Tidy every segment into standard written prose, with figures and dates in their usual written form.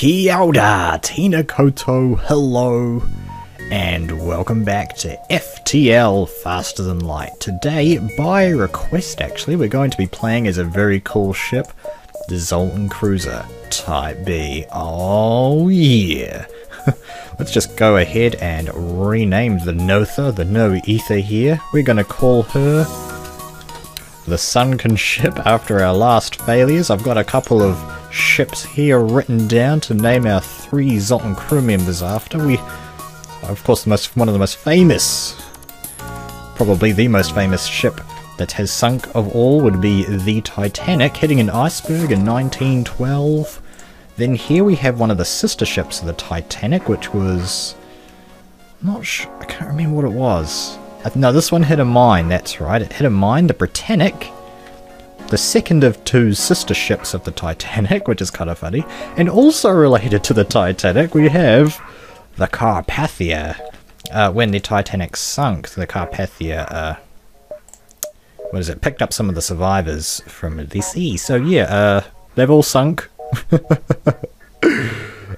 Kia ora, Tina Koto, hello, and welcome back to FTL Faster Than Light. Today, by request actually, we're going to be playing as a very cool ship, the Zoltan Cruiser Type B. Oh yeah! Let's just go ahead and rename the Notha, the No Ether here. We're going to call her the Sunken Ship after our last failures. I've got a couple of ships here written down to name our 3 Zoltan crew members after. Of course, one of the most famous, probably the most famous ship that has sunk of all would be the Titanic, hitting an iceberg in 1912. Then here we have one of the sister ships of the Titanic, which was... not sure, I can't remember what it was. No, this one hit a mine, that's right, it hit a mine, the Britannic. The second of 2 sister ships of the Titanic, which is kind of funny. And also related to the Titanic, we have the Carpathia. When the Titanic sunk, the Carpathia, picked up some of the survivors from the sea. So yeah, they've all sunk.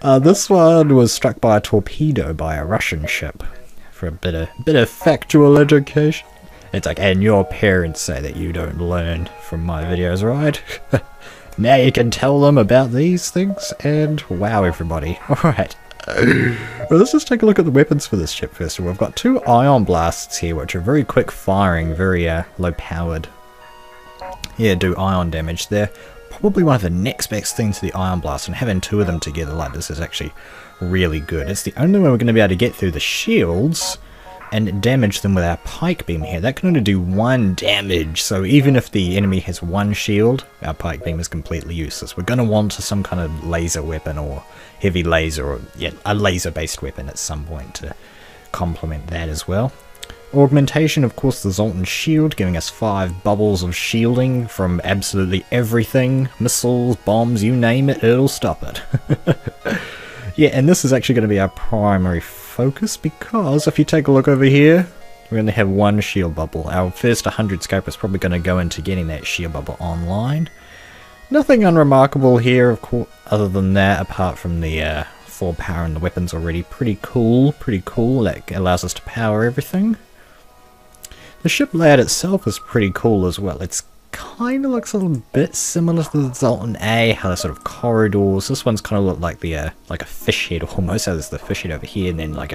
This one was struck by a torpedo by a Russian ship. For a bit of factual education. It's like, and your parents say that you don't learn from my videos, right? Now you can tell them about these things, and wow everybody. Alright. Well, let's just take a look at the weapons for this ship first of all. We've got 2 ion blasts here, which are very quick firing, very low powered. Yeah, do ion damage. They're probably one of the next best things to the ion blast, and having 2 of them together like this is actually really good. It's the only way we're going to be able to get through the shields and damage them with our pike beam here. That can only do 1 damage, so even if the enemy has 1 shield, our pike beam is completely useless. We're going to want some kind of laser weapon or heavy laser, or yeah, a laser based weapon at some point to complement that as well. Augmentation, of course, the Zoltan shield, giving us 5 bubbles of shielding from absolutely everything. Missiles, bombs, you name it, it'll stop it. Yeah, and this is actually going to be our primary focus, because if you take a look over here, we only have 1 shield bubble. Our first 100 scope is probably going to go into getting that shield bubble online. Nothing unremarkable here, of course, other than that, apart from the 4 power and the weapons already. Pretty cool, that allows us to power everything. The ship layout itself is pretty cool as well. It's kind of looks a little bit similar to the Zoltan A, how the sort of corridors. This one's kind of look like the like a fish head almost. How there's the fish head over here, and then like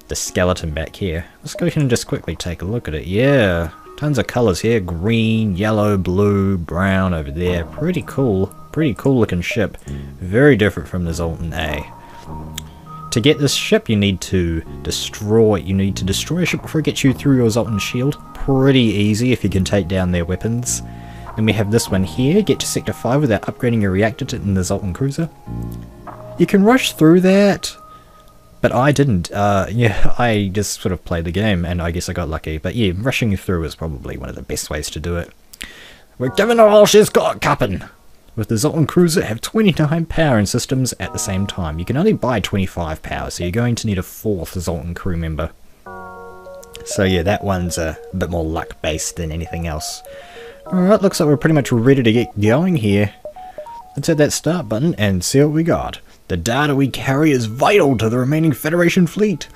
the skeleton back here. Let's go ahead and just quickly take a look at it. Yeah, tons of colors here: green, yellow, blue, brown over there. Pretty cool looking ship. Very different from the Zoltan A. To get this ship, you need to destroy a ship before it gets you through your Zoltan shield. Pretty easy if you can take down their weapons. Then we have this one here, get to Sector 5 without upgrading your reactor in the Zoltan Cruiser. You can rush through that, but I didn't. Yeah, I just sort of played the game, and I guess I got lucky. But yeah, rushing through is probably one of the best ways to do it. We're giving her all she's got, Captain! With the Zoltan Cruiser, have 29 power and systems at the same time. You can only buy 25 power, so you're going to need a 4th Zoltan crew member. So yeah, that one's a bit more luck-based than anything else. Alright, looks like we're pretty much ready to get going here. Let's hit that start button and see what we got. The data we carry is vital to the remaining Federation fleet.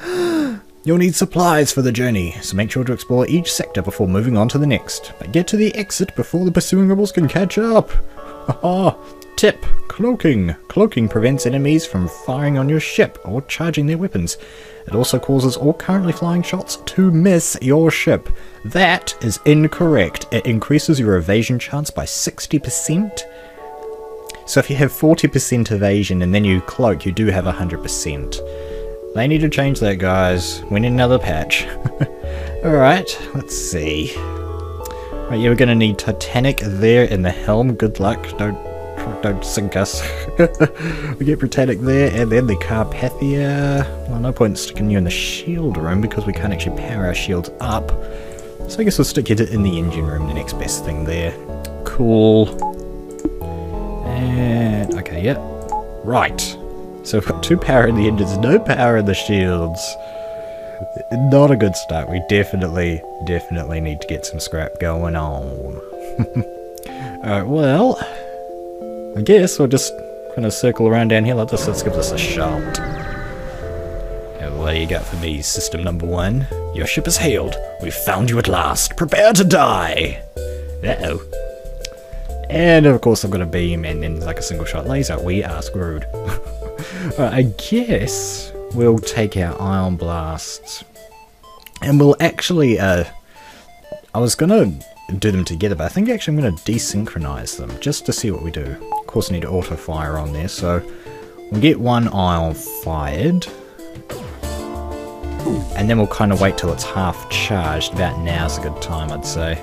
You'll need supplies for the journey, so make sure to explore each sector before moving on to the next. But get to the exit before the pursuing rebels can catch up. Tip: cloaking. Cloaking prevents enemies from firing on your ship or charging their weapons. It also causes all currently flying shots to miss your ship. That is incorrect. It increases your evasion chance by 60%. So if you have 40% evasion and then you cloak, you do have 100%. They need to change that, guys. We need another patch. Alright, let's see. Right, yeah, we're gonna need Titanic there in the helm. Good luck. Don't sink us. We get Britannic there, and then the Carpathia. Well, no point sticking you in the shield room because we can't actually power our shields up. So I guess we'll stick you in the engine room, the next best thing there. Cool. And okay, yep. Right. So we've got 2 power in the engines, no power in the shields. Not a good start. We definitely need to get some scrap going on. Alright, well, I guess we'll just Gonna circle around down here. Let's give this a shot. And what do you got for me, system number 1? Your ship is hailed. We've found you at last. Prepare to die. Uh-oh. And of course I've got a beam and then like a single shot laser. We are screwed. I guess we'll take our ion blasts. And we'll actually, I was gonna do them together, but I think actually I'm gonna desynchronize them just to see what we do. Of course I need to auto fire on there, so we'll get one ion fired. And then we'll kind of wait till it's half charged. About now's a good time, I'd say.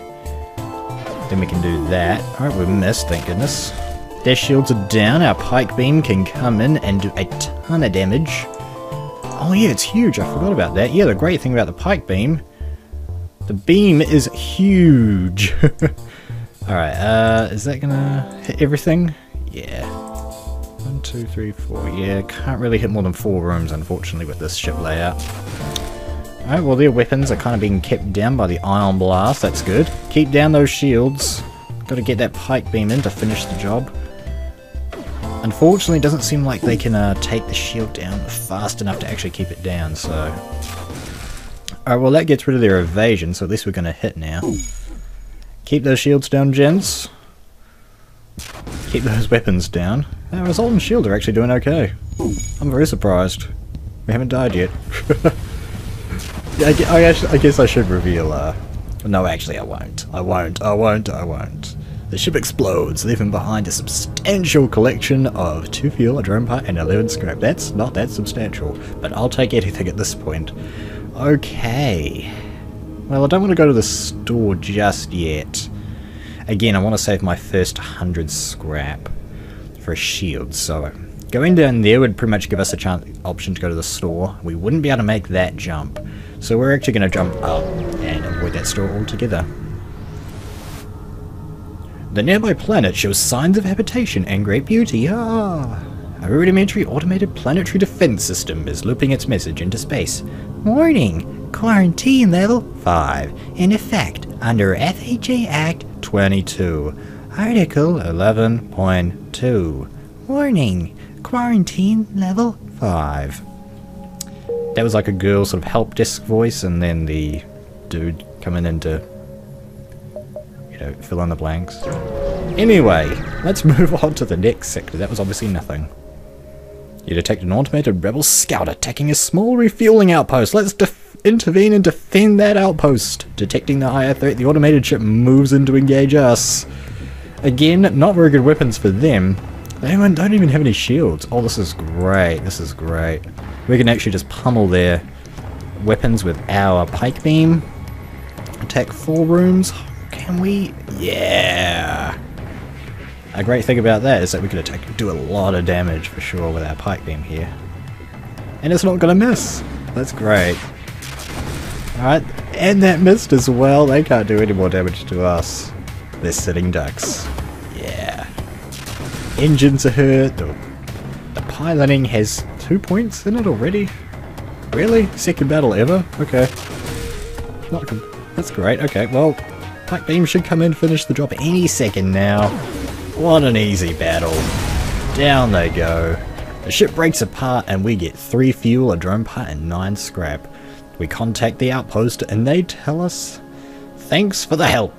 Then we can do that. Alright, we missed, thank goodness. Their shields are down, our pike beam can come in and do a ton of damage. Oh yeah, it's huge, I forgot about that. Yeah, the great thing about the pike beam, the beam is huge. Alright, is that gonna hit everything? Yeah. 1, 2, 3, 4. Yeah, can't really hit more than 4 rooms, unfortunately, with this ship layout. Alright, well their weapons are kind of being kept down by the ion blast, that's good. Keep down those shields. Gotta get that pike beam in to finish the job. Unfortunately, it doesn't seem like they can take the shield down fast enough to actually keep it down, so... Alright, well that gets rid of their evasion, so at least we're gonna hit now. Keep those shields down, gents. Keep those weapons down. Our Zoltan shield are actually doing okay. I'm very surprised. We haven't died yet. I guess I should reveal, no, actually I won't. I won't. The ship explodes, leaving behind a substantial collection of 2 fuel, a drone part, and 11 scrap. That's not that substantial, but I'll take anything at this point. Okay. Well, I don't want to go to the store just yet. Again, I want to save my first 100 scrap for a shield, so going down there would pretty much give us a option to go to the store. We wouldn't be able to make that jump, so we're actually going to jump up and avoid that store altogether. The nearby planet shows signs of habitation and great beauty. Ah! A rudimentary automated planetary defense system is looping its message into space. Warning! Quarantine level 5. In effect under FHA Act 22. Article 11.2. Warning! Quarantine level 5. That was like a girl sort of help desk voice, and then the dude coming in to, you know, fill in the blanks. Anyway, let's move on to the next sector. That was obviously nothing. You detect an automated rebel scout attacking a small refueling outpost. Let's intervene and defend that outpost. Detecting the higher threat, the automated ship moves in to engage us. Again, not very good weapons for them. They don't even have any shields. Oh, this is great. This is great. We can actually just pummel their weapons with our pike beam. Attack 4 rooms. Can we? Yeah. A great thing about that is that we can do a lot of damage for sure with our pike beam here. And it's not going to miss. That's great. Alright, and that missed as well. They can't do any more damage to us. They're sitting ducks. Yeah. Engines are hurt. The piloting has 2 points in it already. Really? Second battle ever? Okay. That's great. Okay, well, pike beam should come in and finish the job any second now. What an easy battle. Down they go. The ship breaks apart and we get 3 fuel, a drone part, and 9 scrap. We contact the outpost and they tell us, thanks for the help.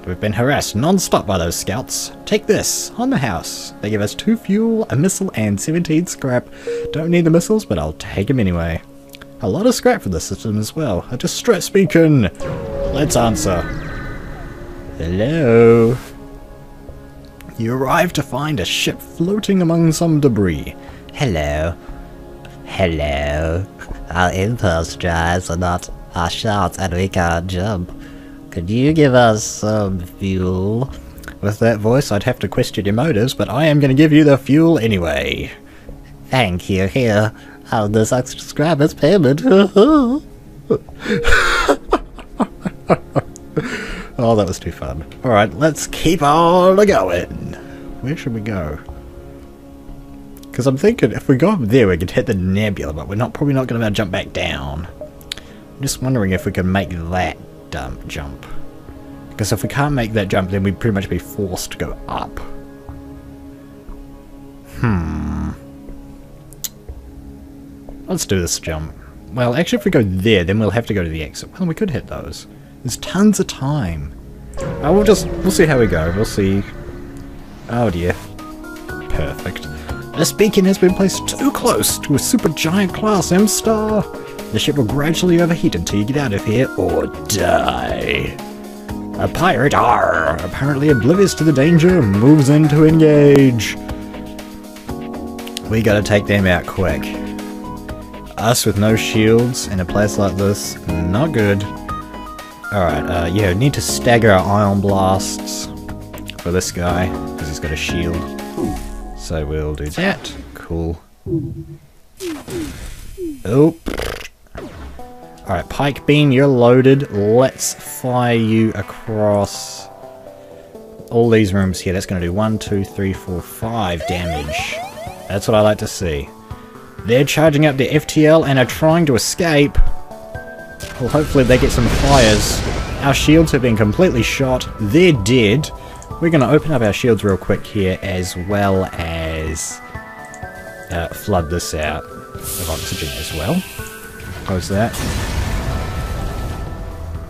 We've been harassed non-stop by those scouts. Take this, on the house. They give us 2 fuel, a missile, and 17 scrap. Don't need the missiles, but I'll take them anyway. A lot of scrap for the system as well. A distress beacon. Let's answer. Hello? You arrive to find a ship floating among some debris. Hello. Hello. Our impulse drives are not our shots and we can't jump. Could you give us some fuel? With that voice I'd have to question your motives, but I am going to give you the fuel anyway. Thank you. Here. Have this extra scrap as payment. Oh, that was too fun. Alright, let's keep on going. Where should we go? Because I'm thinking if we go up there we could hit the nebula, but we're probably not going to be able to jump back down. I'm just wondering if we can make that jump. Because if we can't make that jump then we'd pretty much be forced to go up. Let's do this jump. Well, actually if we go there, then we'll have to go to the exit. Well, we could hit those. There's tons of time. We'll see how we go. We'll see. Oh dear. Perfect. This beacon has been placed too close to a supergiant class M-star. The ship will gradually overheat until you get out of here or die. A pirate, apparently oblivious to the danger, moves in to engage. We gotta take them out quick. Us with no shields in a place like this, not good. Alright, yeah, need to stagger our ion blasts for this guy, because he's got a shield. So we'll do that. Cool. Oh. Alright, Pike Beam, you're loaded. Let's fire you across all these rooms here. That's going to do 1, 2, 3, 4, 5 damage. That's what I like to see. They're charging up their FTL and are trying to escape. Well, hopefully they get some fires. Our shields have been completely shot. They're dead. We're going to open up our shields real quick here, as well as flood this out with oxygen as well. Close that.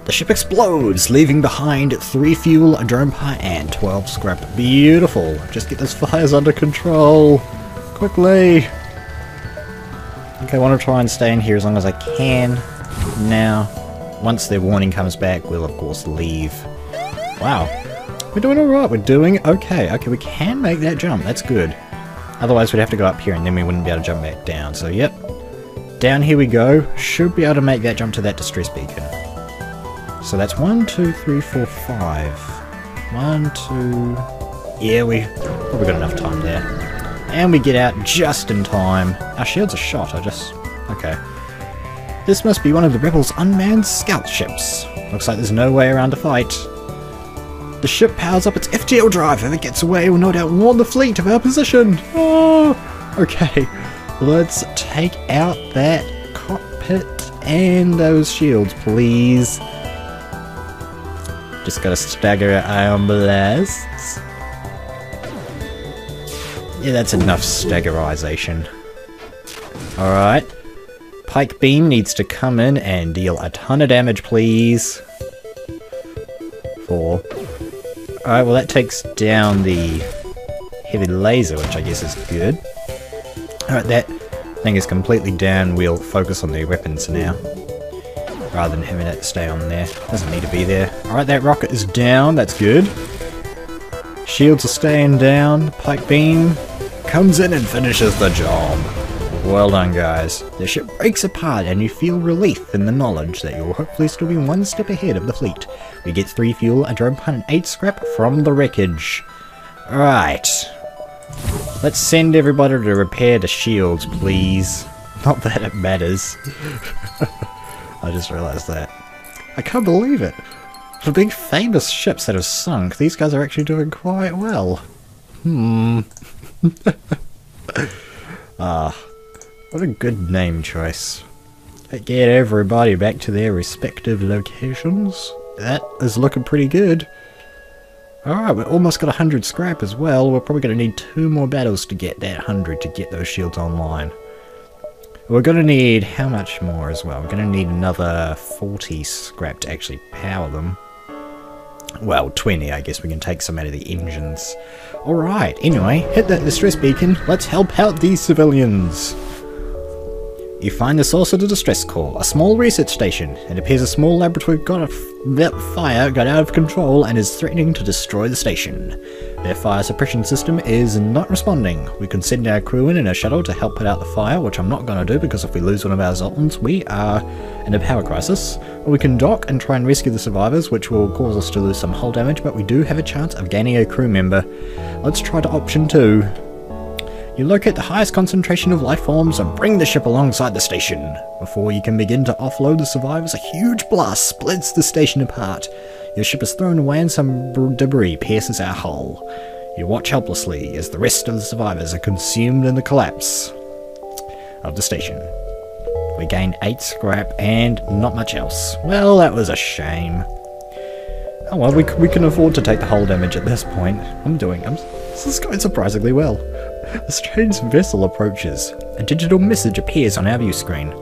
The ship explodes, leaving behind 3 fuel, a drone part, and 12 scrap. Beautiful. Just get those fires under control. Quickly. Okay, I want to try and stay in here as long as I can. Now, once their warning comes back, we'll of course leave. Wow. We're doing alright. We're doing okay. Okay, we can make that jump. That's good. Otherwise, we'd have to go up here and then we wouldn't be able to jump back down. So, yep. Down here we go. Should be able to make that jump to that distress beacon. So that's 1, 2, 3, 4, 5. 1, 2... Yeah, we probably got enough time there. And we get out just in time. Our shields are shot, okay. This must be one of the rebels' unmanned scout ships. Looks like there's no way around to fight. The ship powers up its FTL drive. If it gets away, we'll no doubt warn the fleet of our position. Oh, okay. Let's take out that cockpit and those shields, please. Just gotta stagger our ion blasts. Yeah, that's enough staggerization. Alright. Pike Beam needs to come in and deal a ton of damage, please. 4. Alright, well that takes down the heavy laser, which I guess is good. Alright, that thing is completely down. We'll focus on the weapons now, rather than having it stay on there. Doesn't need to be there. Alright, that rocket is down. That's good. Shields are staying down. Pike Beam comes in and finishes the job. Well done, guys. The ship breaks apart and you feel relief in the knowledge that you'll hopefully still be one step ahead of the fleet. We get 3 fuel, a drone part, and 8 scrap from the wreckage. Alright. Let's send everybody to repair the shields, please. Not that it matters. I just realised that. I can't believe it. The big famous ships that have sunk, these guys are actually doing quite well. What a good name choice. Get everybody back to their respective locations. That is looking pretty good. Alright, we almost got 100 scrap as well. We're probably going to need 2 more battles to get that 100 to get those shields online. We're going to need how much more as well? We're going to need another 40 scrap to actually power them. Well, 20, I guess we can take some out of the engines. Alright, anyway, hit that distress beacon. Let's help out these civilians. You find the source of the distress call, a small research station. It appears a small laboratory fire got out of control and is threatening to destroy the station. Their fire suppression system is not responding. We can send our crew in a shuttle to help put out the fire, which I'm not going to do because if we lose one of our Zoltans, we are in a power crisis. Or we can dock and try and rescue the survivors, which will cause us to lose some hull damage, but we do have a chance of gaining a crew member. Let's try to option 2. You locate the highest concentration of life forms and bring the ship alongside the station. Before you can begin to offload the survivors, a huge blast splits the station apart. Your ship is thrown away and some debris pierces our hull. You watch helplessly as the rest of the survivors are consumed in the collapse of the station. We gain 8 scrap and not much else. Well, that was a shame. Oh well, we can afford to take the hull damage at this point. This is going surprisingly well. A strange vessel approaches. A digital message appears on our view screen.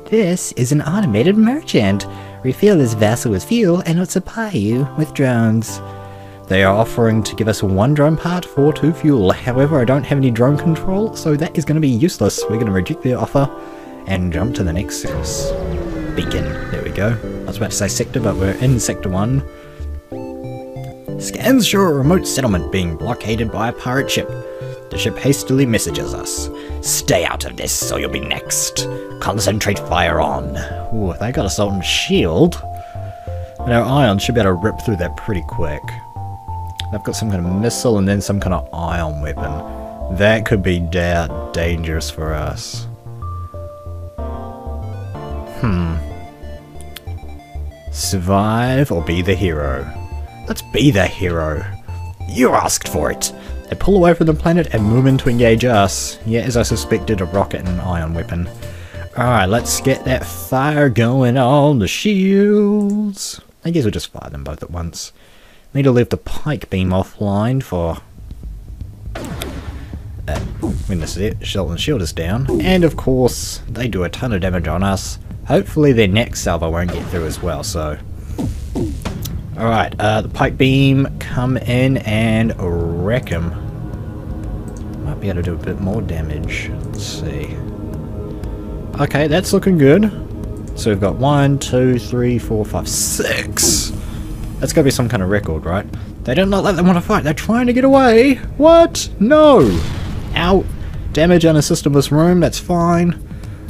This is an automated merchant. Refill this vessel with fuel and it'll supply you with drones. They are offering to give us 1 drone part for 2 fuel. However, I don't have any drone control, so that is going to be useless. We're going to reject their offer and jump to the next beacon. There we go. I was about to say sector, but we're in sector 1. Scans show a remote settlement being blockaded by a pirate ship. The ship hastily messages us. Stay out of this or you'll be next. Concentrate fire on. Ooh, they got a Zoltan shield. And our ions should be able to rip through that pretty quick. They've got some kind of missile and then some kind of ion weapon. That could be dangerous for us. Survive or be the hero? Let's be the hero. You asked for it. They pull away from the planet and move in to engage us. Yeah, as I suspected, a rocket and an ion weapon. Alright, let's get that fire going on the shields. I guess we'll just fire them both at once. Need to leave the pike beam offline for when the Zoltan shield is down. And of course, they do a ton of damage on us. Hopefully their next salvo won't get through as well, so... Alright, the pike beam, come in and wreck him. Might be able to do a bit more damage. Let's see. Okay, that's looking good. So we've got 1, 2, 3, 4, 5, 6. That's gotta be some kind of record, right? They don't let them want to fight. They're trying to get away. What? No! Ow! Damage on a systemless room, that's fine.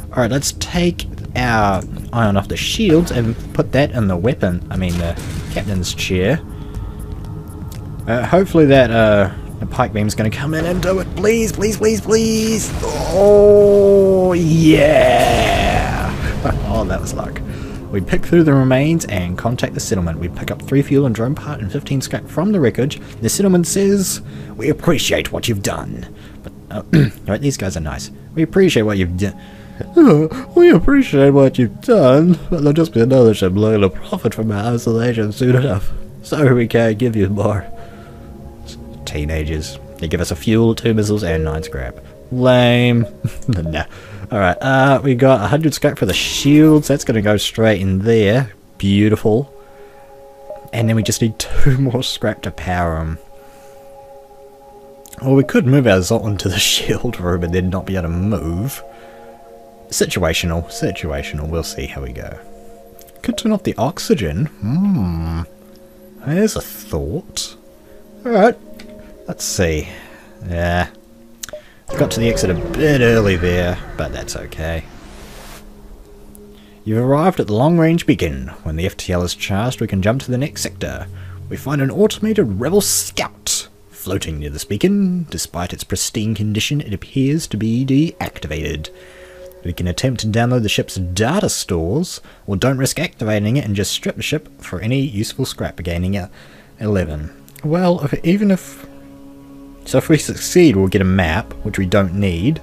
Alright, let's take our ion off the shields and put that in the the captain's chair. Hopefully that the pike beam's gonna come in and do it. Please, please, please, please! Oh, yeah! Oh, that was luck. We pick through the remains and contact the settlement. We pick up 3 fuel and drone part and 15 scrap from the wreckage. The settlement says, we appreciate what you've done. But, right, these guys are nice. We appreciate what you've done. We appreciate what you've done, but there'll just be another ship looking to profit from our isolation soon enough. So we can't give you more. Teenagers. They give us a fuel, 2 missiles, and 9 scrap. Lame. Nah. Alright, we got 100 scrap for the shields. That's gonna go straight in there. Beautiful. And then we just need 2 more scrap to power them. Well, we could move our Zoltan to the shield room and then not be able to move. Situational. We'll see how we go. Could turn off the oxygen. There's a thought. Alright. Let's see. Yeah. Got to the exit a bit early there, but that's okay. You've arrived at the long-range beacon. When the FTL is charged, we can jump to the next sector. We find an automated rebel scout floating near this beacon. Despite its pristine condition, it appears to be deactivated. We can attempt to download the ship's data stores, or don't risk activating it and just strip the ship for any useful scrap, gaining a 11. Well, so if we succeed, we'll get a map, which we don't need.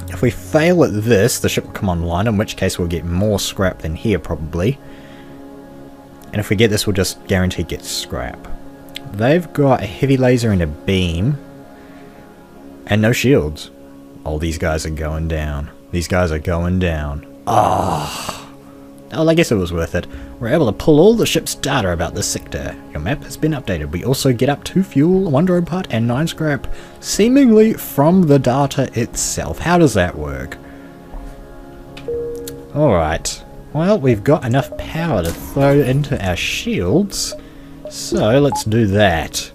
If we fail at this, the ship will come online, in which case we'll get more scrap than here, probably. And if we get this, we'll just guarantee get scrap. They've got a heavy laser and a beam. And no shields. Oh, these guys are going down. These guys are going down. Oh, well, I guess it was worth it. We're able to pull all the ship's data about this sector. Your map has been updated. We also get up 2 fuel, 1 drone part, and 9 scrap, seemingly from the data itself. How does that work? Alright. Well, we've got enough power to throw into our shields, so let's do that.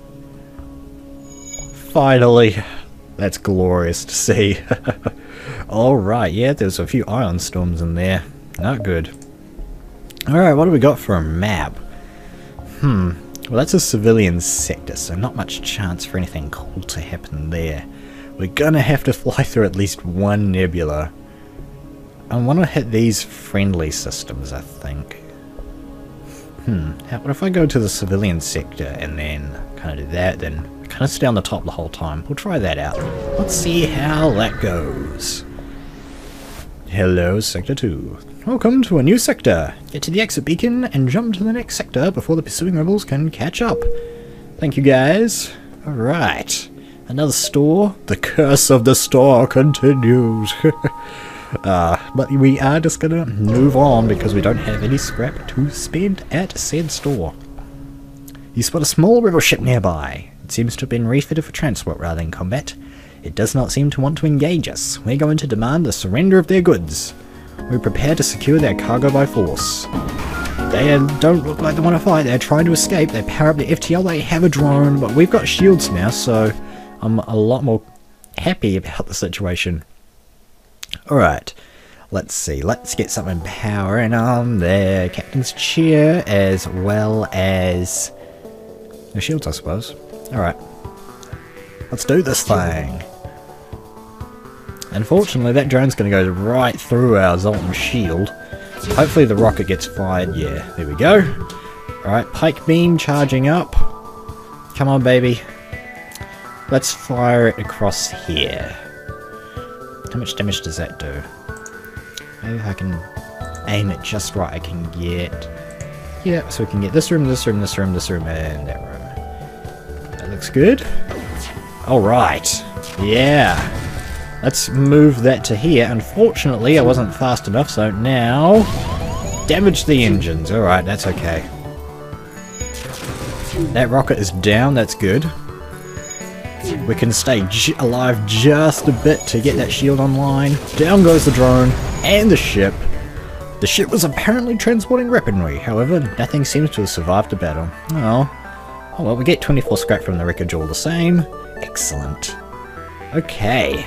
Finally. That's glorious to see. Alright, yeah, there's a few ion storms in there. Not good. Alright, what do we got for a map? Well, that's a civilian sector, so not much chance for anything cool to happen there. We're gonna have to fly through at least 1 nebula. I want to hit these friendly systems, I think. What if I go to the civilian sector and then kind of do that, then kind of stay on the top the whole time? We'll try that out. Let's see how that goes. Hello, Sector 2. Welcome to a new sector. Get to the exit beacon and jump to the next sector before the pursuing rebels can catch up. Thank you, guys. Alright. Another store? The curse of the store continues. But we are just gonna move on because we don't have any scrap to spend at said store. You spot a small rebel ship nearby. It seems to have been refitted for transport rather than combat. It does not seem to want to engage us. We're going to demand the surrender of their goods. We prepare to secure their cargo by force. They don't look like they want to fight. They're trying to escape. They power up the FTL. They have a drone, but we've got shields now, so I'm a lot more happy about the situation. Alright, let's see. Let's get something powering on the captain's chair as well as the shields, I suppose. Alright, let's do this thing. Unfortunately, that drone's going to go right through our Zoltan shield. Hopefully the rocket gets fired. Yeah, there we go. Alright, pike beam charging up. Come on, baby. Let's fire it across here. How much damage does that do? Maybe if I can aim it just right, I can get... Yeah, so we can get this room, this room, this room, this room, and that room. That looks good. Alright. Yeah. Let's move that to here. Unfortunately, I wasn't fast enough, so now... Damage the engines. Alright, that's okay. That rocket is down, that's good. We can stay alive just a bit to get that shield online. Down goes the drone and the ship. The ship was apparently transporting weaponry, however, nothing seems to have survived the battle. Oh well, we get 24 scrap from the wreckage all the same. Excellent. Okay.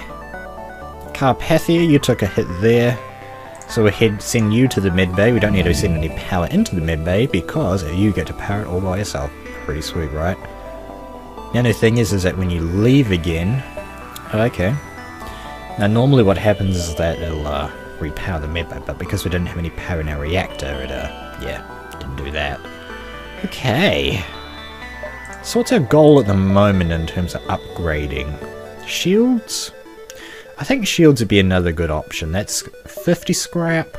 Carpathia, you took a hit there. So we'll send you to the mid-bay. We don't need to send any power into the mid-bay because you get to power it all by yourself. Pretty sweet, right? The only thing is that when you leave again... Okay. Now normally what happens is that it'll repower the mid-bay, but because we didn't have any power in our reactor, it yeah, didn't do that. Okay. So what's our goal at the moment in terms of upgrading? Shields? I think shields would be another good option. That's 50 scrap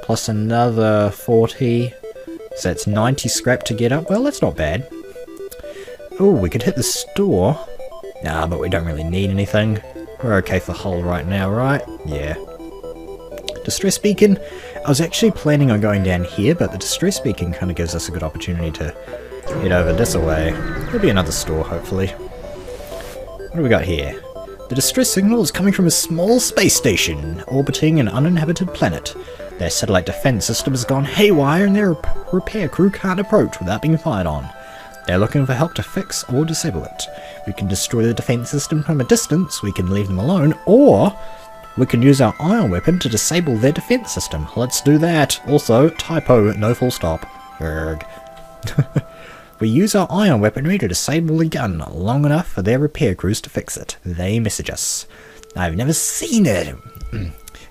plus another 40. So that's 90 scrap to get up. Well, that's not bad. Oh, we could hit the store. Nah, but we don't really need anything. We're okay for hull right now, right? Yeah. Distress beacon. I was actually planning on going down here, but the distress beacon kind of gives us a good opportunity to head over this way. There'll be another store, hopefully. What do we got here? The distress signal is coming from a small space station orbiting an uninhabited planet. Their satellite defense system has gone haywire and their repair crew can't approach without being fired on. They're looking for help to fix or disable it. We can destroy the defense system from a distance, we can leave them alone, or we can use our ion weapon to disable their defense system. Let's do that. Also, typo, no full stop. Erg. We use our ion weaponry to disable the gun long enough for their repair crews to fix it. They message us. I've never seen it.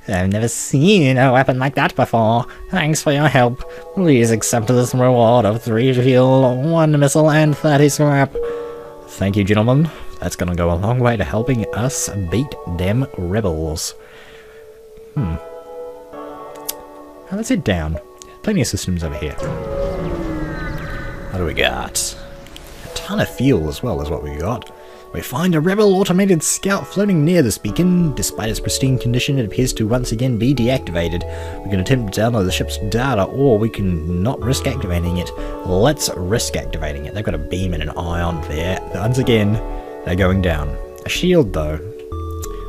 I've never seen a weapon like that before. Thanks for your help. Please accept this reward of 3 fuel, 1 missile, and 30 scrap. Thank you, gentlemen. That's gonna go a long way to helping us beat them rebels. Now let's head down. Plenty of systems over here. What do we got? A ton of fuel as well is what we got. We find a rebel automated scout floating near this beacon. Despite its pristine condition, it appears to once again be deactivated. We can attempt to download the ship's data, or we can not risk activating it. Let's risk activating it. They've got a beam and an ion there. Once again, they're going down. A shield, though.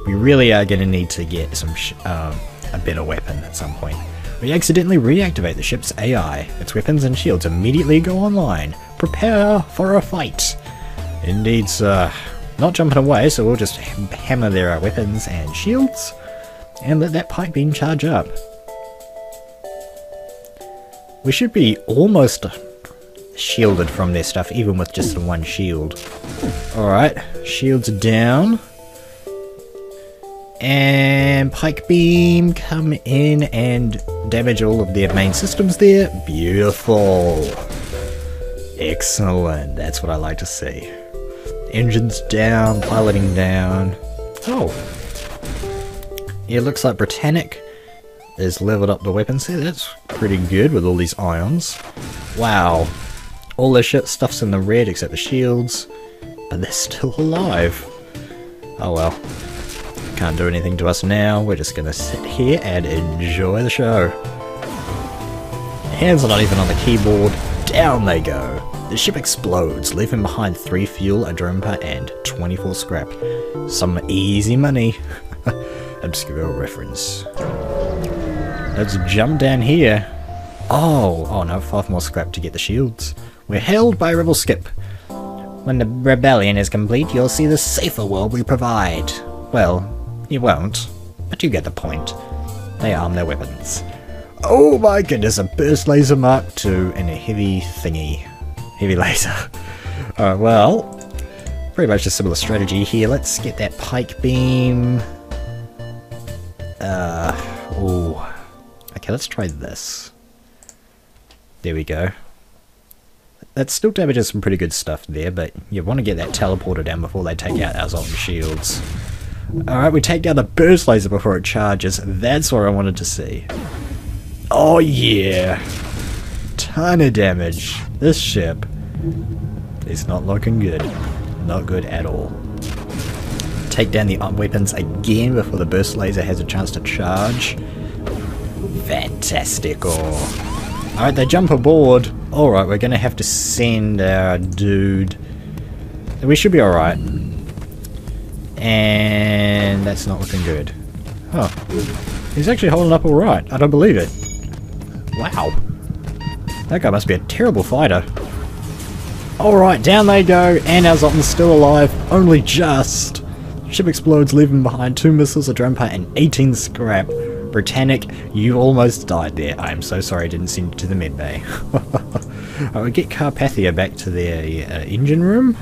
We really are going to need to get some a better weapon at some point. We accidentally reactivate the ship's AI. Its weapons and shields immediately go online. Prepare for a fight. Indeed, sir. Not jumping away, so we'll just hammer their weapons and shields and let that pike beam charge up. We should be almost shielded from their stuff, even with just the one shield. Alright, shields down. And pike beam, come in and damage all of their main systems there. Beautiful. Excellent. That's what I like to see. Engines down, piloting down. Oh. It looks like Britannic has leveled up the weapons here. That's pretty good with all these ions. Wow. All their shit stuff's in the red except the shields. But they're still alive. Oh well. Can't do anything to us now. We're just gonna sit here and enjoy the show. Hands are not even on the keyboard. Down they go. The ship explodes, leaving behind 3 fuel, a drone part, and 24 scrap. Some easy money. Obscure reference. Let's jump down here. Oh no, 5 more scrap to get the shields. We're held by Rebel Skip. When the rebellion is complete, you'll see the safer world we provide. Well, you won't, but you get the point. They arm their weapons. Oh my goodness, a burst laser Mark II and a heavy thingy. Heavy laser. Alright, well, pretty much a similar strategy here. Let's get that pike beam. Ooh. Okay, let's try this. There we go. That still damages some pretty good stuff there, but you want to get that teleporter down before they take out our Zoltan shields. Alright, we take down the burst laser before it charges. That's what I wanted to see. Oh yeah! Ton of damage. This ship is not looking good. Not good at all. Take down the weapons again before the burst laser has a chance to charge. Fantastical. Alright, they jump aboard. Alright, we're gonna have to send our dude. We should be alright. And that's not looking good. Oh. He's actually holding up alright. I don't believe it. Wow. That guy must be a terrible fighter. Alright, down they go, and our Zoltan's still alive. Only just. Ship explodes, leaving behind 2 missiles, a drone part, and 18 scrap. Britannic, you almost died there. I'm so sorry I didn't send you to the medbay. Alright, we get Carpathia back to their engine room.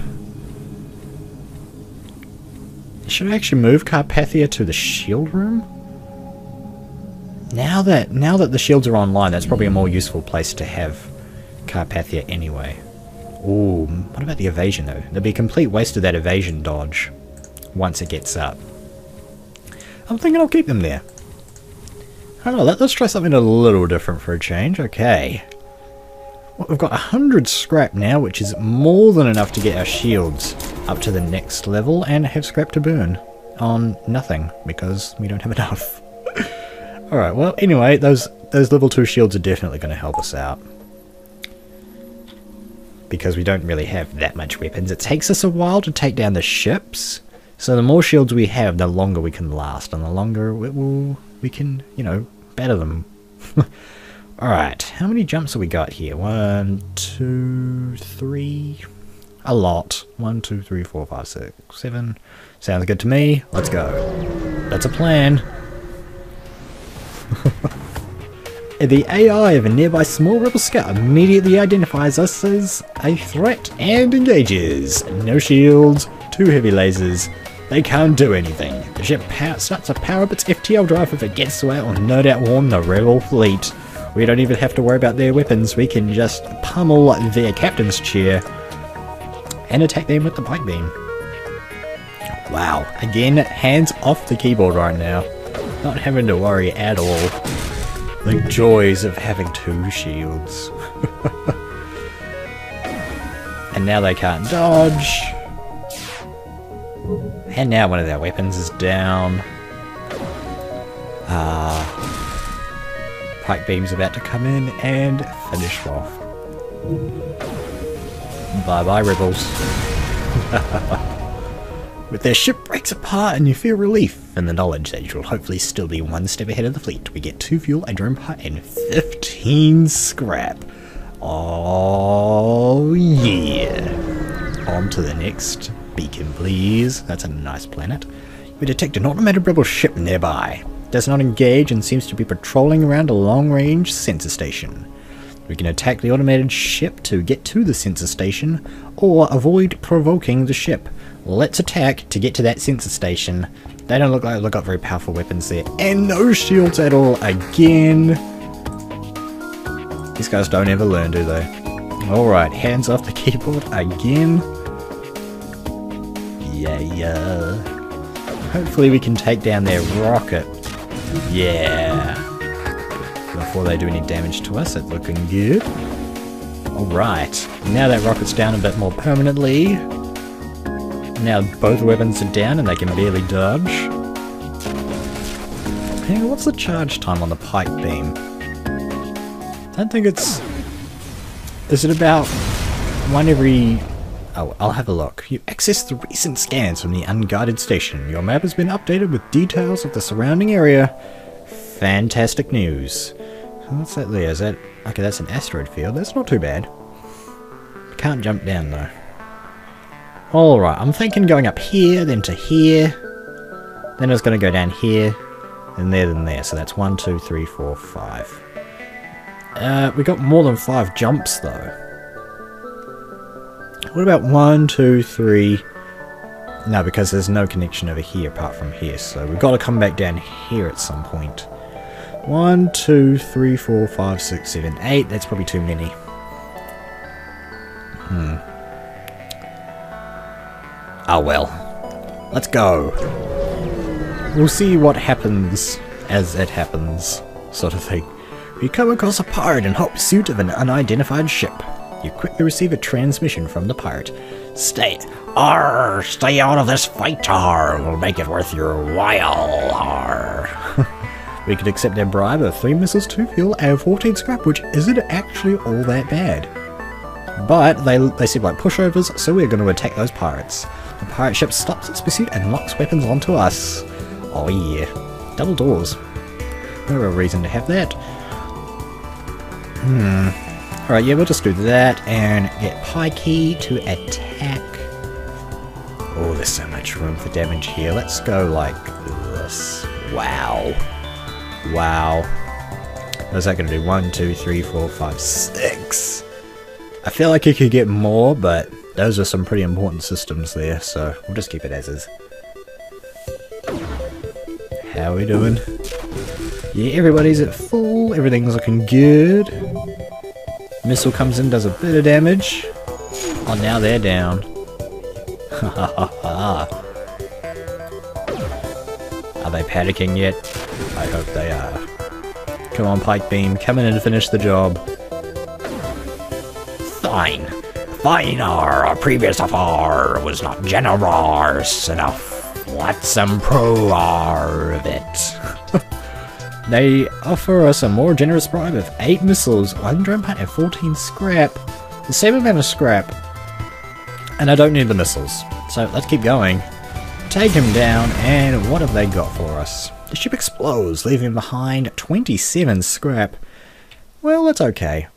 Should I actually move Carpathia to the shield room? Now that the shields are online, that's probably a more useful place to have Carpathia anyway. Ooh, what about the evasion though? There'll be a complete waste of that evasion dodge once it gets up. I'm thinking I'll keep them there. I don't know, let's try something a little different for a change. Okay. Well, we've got 100 scrap now, which is more than enough to get our shields up to the next level and have scrap to burn on nothing because we don't have enough. Alright, well, anyway, those level 2 shields are definitely going to help us out. Because we don't really have that much weapons. It takes us a while to take down the ships. So the more shields we have, the longer we can last. And the longer we can, you know, batter them. Alright, how many jumps have we got here? 1, 2, 3... A lot. 1, 2, 3, 4, 5, 6, 7. Sounds good to me. Let's go. That's a plan. The AI of a nearby small rebel scout immediately identifies us as a threat and engages. No shields, 2 heavy lasers. They can't do anything. The ship starts to power up its FTL drive if it gets to it, or no doubt warn the rebel fleet. We don't even have to worry about their weapons. We can just pummel their captain's chair and attack them with the pike beam. Wow. Again, hands off the keyboard right now. Not having to worry at all. The joys of having 2 shields. And now they can't dodge. And now one of their weapons is down. Pike beam's about to come in and finish off. Bye bye, rebels. With their ship breaks apart and you feel relief in the knowledge that you'll hopefully still be 1 step ahead of the fleet. We get 2 fuel, a drone part, and 15 scrap. Oh yeah. On to the next beacon, please. That's a nice planet. We detect an automated rebel ship nearby. Does not engage and seems to be patrolling around a long-range sensor station. We can attack the automated ship to get to the sensor station, or avoid provoking the ship. Let's attack to get to that sensor station. They don't look like they've got very powerful weapons there. And no shields at all again. These guys don't ever learn, do they? Alright, hands off the keyboard again. Yeah. Hopefully we can take down their rocket. Yeah. Before they do any damage to us, it's looking good. Alright, now that rocket's down a bit more permanently. Now both weapons are down and they can barely dodge. Hey, what's the charge time on the pipe beam? I don't think it's... Is it about one every... Oh, I'll have a look. You accessed the recent scans from the unguarded station. Your map has been updated with details of the surrounding area. Fantastic news. What's that there? Is that... Okay, that's an asteroid field. That's not too bad. Can't jump down though. Alright, I'm thinking going up here, then to here. Then it's going to go down here. Then there. So that's 1, 2, 3, 4, 5. We got more than 5 jumps though. What about 1, 2, 3? No, because there's no connection over here apart from here. So we've got to come back down here at some point. 1, 2, 3, 4, 5, 6, 7, 8. That's probably too many. Oh well. Let's go. We'll see what happens as it happens, sort of thing. You come across a pirate in hot pursuit of an unidentified ship. You quickly receive a transmission from the pirate. Stay out of this fight, We'll make it worth your while, We could accept their bribe of 3 missiles, 2 fuel, and 14 scrap, which isn't actually all that bad. But they seem like pushovers, so we're going to attack those pirates. The pirate ship stops its pursuit and locks weapons onto us. Oh yeah. Double doors. No real reason to have that. Alright, yeah, we'll just do that and get Pi Key to attack. Oh, there's so much room for damage here. Let's go like this. Wow. Wow. What's that going to do? 1, 2, 3, 4, 5, 6. I feel like it could get more, but those are some pretty important systems there, so we'll just keep it as is. How are we doing? Yeah, everybody's at full. Everything's looking good. Missile comes in, does a bit of damage. Oh, now they're down. Ha ha ha ha. Are they panicking yet? I hope they are. Come on, Pike Beam, come in and finish the job. Fine. Our previous offer was not generous enough. Let's improve of it. They offer us a more generous bribe of 8 missiles, 1 drum pad and 14 scrap. The same amount of scrap. And I don't need the missiles. So let's keep going. Take him down, and what have they got for us? The ship explodes, leaving behind 27 scrap. Well, that's okay.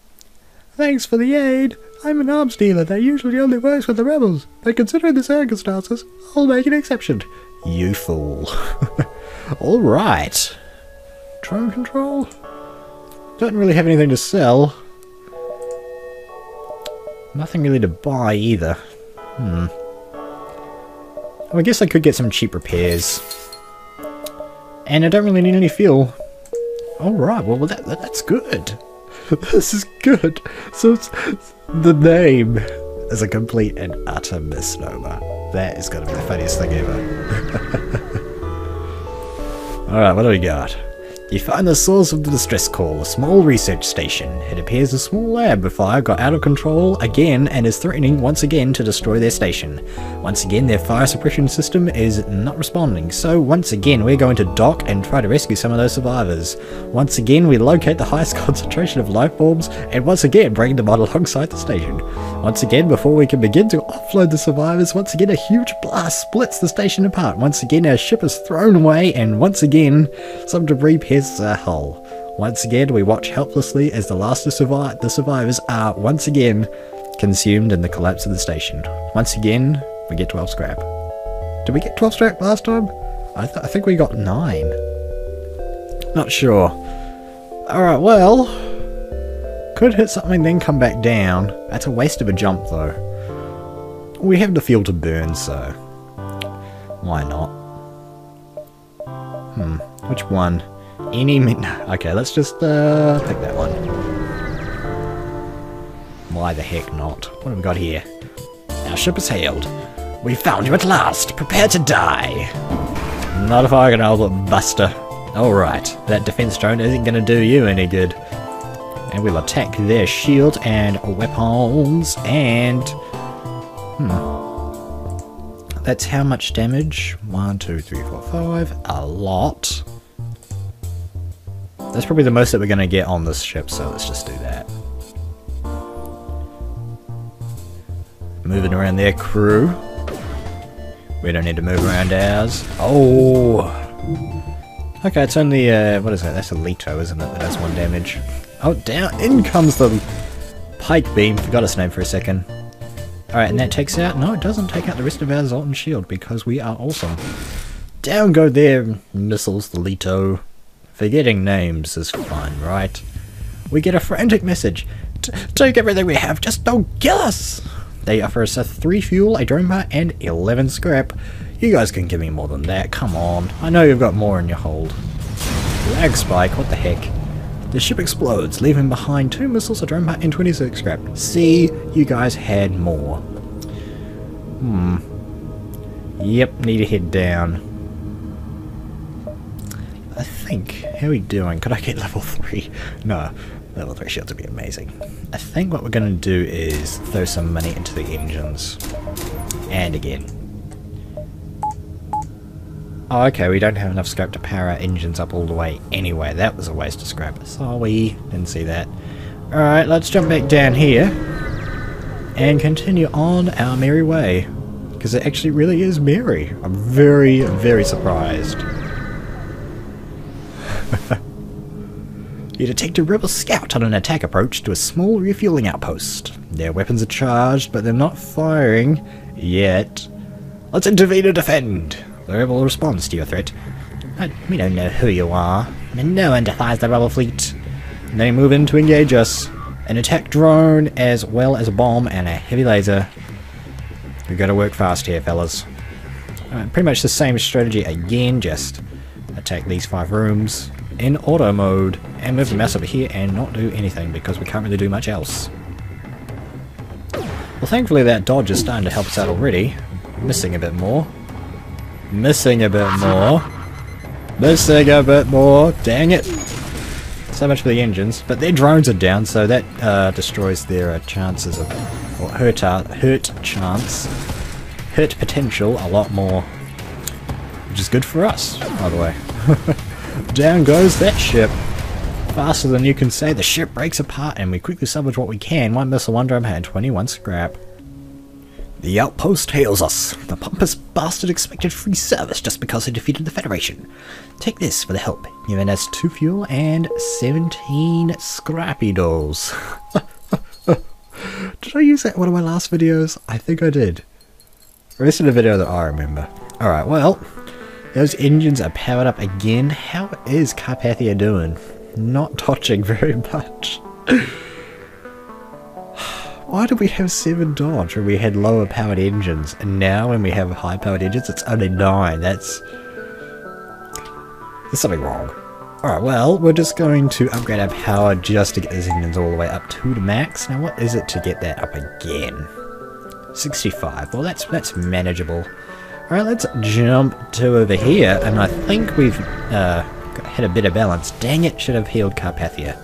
Thanks for the aid. I'm an arms dealer that usually only works with the rebels, but considering the circumstances, I'll make an exception. You fool. Alright. Drone control? Don't really have anything to sell. Nothing really to buy either. Well, I guess I could get some cheap repairs. And I don't really need any fuel. Alright, well that's good. This is good. So the name is a complete and utter misnomer. That is going to be the funniest thing ever. Alright, what do we got? You find the source of the distress call, a small research station. It appears a small lab with fire got out of control again and is threatening once again to destroy their station. Once again, their fire suppression system is not responding, so once again we're going to dock and try to rescue some of those survivors. Once again we locate the highest concentration of life forms and once again bring them on alongside the station. Once again, before we can begin to offload the survivors, once again a huge blast splits the station apart. Once again our ship is thrown away and once again some debris pierces our hull. Once again we watch helplessly as the last of the survivors are once again consumed in the collapse of the station. Once again we get 12 scrap. Did we get 12 scrap last time? I think we got 9. Not sure. Alright, well, could hit something then come back down. That's a waste of a jump though. We have the fuel to burn, so why not? Which one? Okay, let's just pick that one. Why the heck not? What have we got here? Our ship is hailed. We found you at last. Prepare to die. Not if I can hold it, Buster. Alright, that defense drone isn't going to do you any good. And we'll attack their shield and weapons and... That's how much damage? 1, 2, 3, 4, 5. A lot. That's probably the most that we're going to get on this ship, so let's just do that. Moving around their crew. We don't need to move around ours. Oh! Okay, it's only, what is that? That's a Leto, isn't it? That does 1 damage. Oh, down! In comes the Pike Beam. Forgot its name for a second. Alright, and that takes out... No, it doesn't take out the rest of our Zoltan shield, because we are awesome. Down go their missiles, the Leto. Forgetting names is fun, right? We get a frantic message. Take everything we have, just don't kill us! They offer us a 3 fuel, a drone part, and 11 scrap. You guys can give me more than that, come on. I know you've got more in your hold. Lag spike, what the heck? The ship explodes, leaving behind 2 missiles, a drone part, and 26 scrap. See, you guys had more. Yep, need to head down. I think, how are we doing? Could I get level 3? No, level 3 shields would be amazing. I think what we're going to do is throw some money into the engines. And again. Oh, okay, we don't have enough scrap to power our engines up all the way anyway. That was a waste of scrap. Sorry, didn't see that. Alright, let's jump back down here. And continue on our merry way. Because it actually really is merry. I'm very, very surprised. You detect a rebel scout on an attack approach to a small refueling outpost. Their weapons are charged, but they're not firing yet. Let's intervene and defend. The rebel responds to your threat. We don't know who you are, and no one defies the rebel fleet. They move in to engage us. An attack drone, as well as a bomb and a heavy laser. We've got to work fast here, fellas. Pretty much the same strategy again, just attack these 5 rooms in auto mode and move the mouse over here and not do anything because we can't really do much else. Well, thankfully that dodge is starting to help us out already. Missing a bit more. Missing a bit more. Missing a bit more. Dang it. So much for the engines. But their drones are down, so that destroys their chances of... or hurt potential a lot more. Which is good for us, by the way. Down goes that ship. Faster than you can say, the ship breaks apart and we quickly salvage what we can. 1 missile, 1 drum hand, 21 scrap. The outpost hails us. The pompous bastard expected free service just because he defeated the Federation. Take this for the help, giving us 2 fuel and 17 scrappy dolls. Did I use that in one of my last videos? I think I did. Or this is a video that I remember. Alright, well, those engines are powered up again. How is Carpathia doing? Not touching very much. Why did we have 7 dodge when we had lower powered engines? And now when we have high powered engines, it's only 9. There's something wrong. Alright, well, we're just going to upgrade our power just to get these engines all the way up to the max. Now what is it to get that up again? 65. Well, that's manageable. Alright, let's jump to over here, and I think we've had a bit of balance. Dang it, should have healed Carpathia.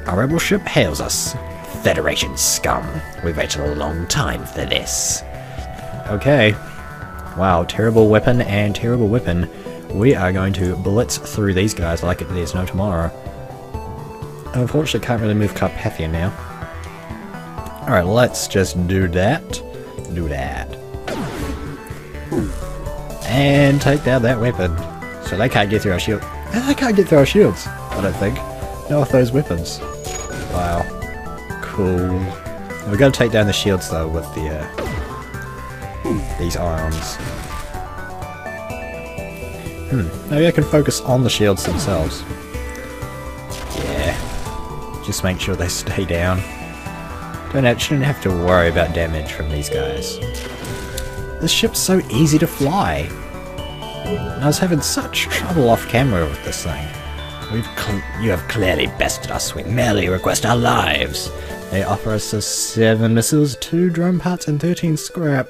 Our rebel ship hails us. Federation scum. We've waited a long time for this. Okay. Wow, terrible weapon and terrible weapon. We are going to blitz through these guys like there's no tomorrow. Unfortunately, can't really move Carpathia now. Alright, let's just do that. Do that. And take down that weapon. So they can't get through our shield. They can't get through our shields, I don't think. Not with those weapons. Wow. Cool. We've got to take down the shields though with the these ions. Maybe I can focus on the shields themselves. Yeah. Just make sure they stay down. Shouldn't have to worry about damage from these guys. This ship's so easy to fly. I was having such trouble off camera with this thing. You have clearly bested us. We merely request our lives. They offer us 7 missiles, 2 drone parts, and 13 scrap.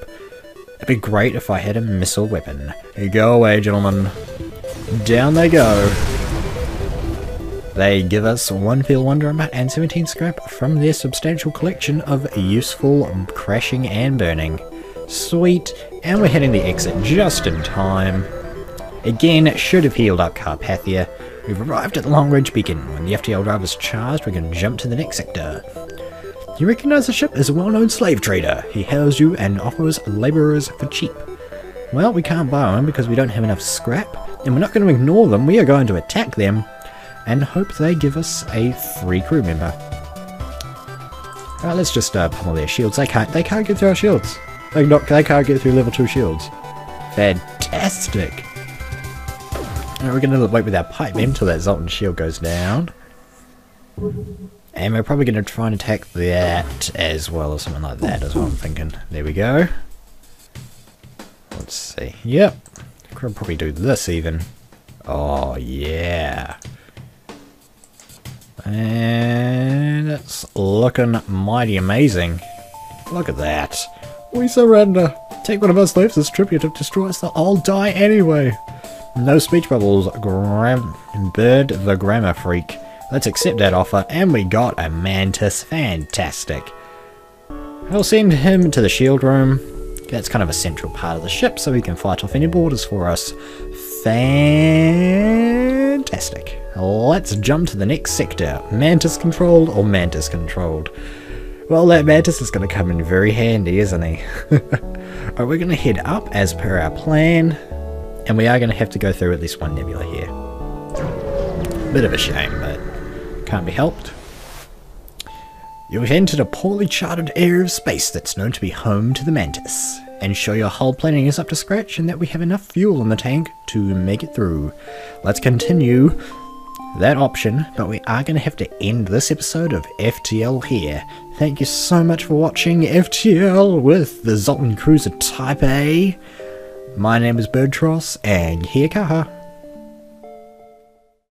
It'd be great if I had a missile weapon. Go away, gentlemen. Down they go. They give us 1 fuel, 1 drone part, and 17 scrap from their substantial collection of useful crashing and burning. Sweet, and we're hitting the exit just in time. Again, should have healed up Carpathia. We've arrived at the Long Ridge Beacon. When the FTL driver's charged, we can jump to the next sector. You recognize the ship as a well-known slave trader. He hails you and offers labourers for cheap. Well, we can't buy them because we don't have enough scrap, and we're not going to ignore them. We are going to attack them and hope they give us a free crew member. Alright, let's just pummel their shields. They can't get through our shields. They can't get through level 2 shields. Fantastic! Alright, we're going to wait with our pipe beam until that Zoltan shield goes down. And we're probably going to try and attack that as well, or something like that is what I'm thinking. There we go. Let's see. Yep. Could probably do this even. Oh, yeah. And it's looking mighty amazing. Look at that. We surrender. Take one of our slaves as tribute. If destroy us, they'll all die anyway. No speech bubbles. Bird the grammar freak. Let's accept that offer, and we got a mantis. Fantastic. I'll send him to the shield room. That's kind of a central part of the ship, so he can fight off any borders for us. Fantastic. Let's jump to the next sector. Mantis controlled or mantis controlled? Well, that mantis is going to come in very handy, isn't he? Alright, we're going to head up as per our plan, and we are going to have to go through at least one nebula here. Bit of a shame, but can't be helped. You have entered a poorly charted area of space that's known to be home to the Mantis. Ensure your hull planning is up to scratch and that we have enough fuel in the tank to make it through. Let's continue that option, but we are going to have to end this episode of FTL here. Thank you so much for watching FTL with the Zoltan Cruiser Type A. My name is Birdtross, and here kaha.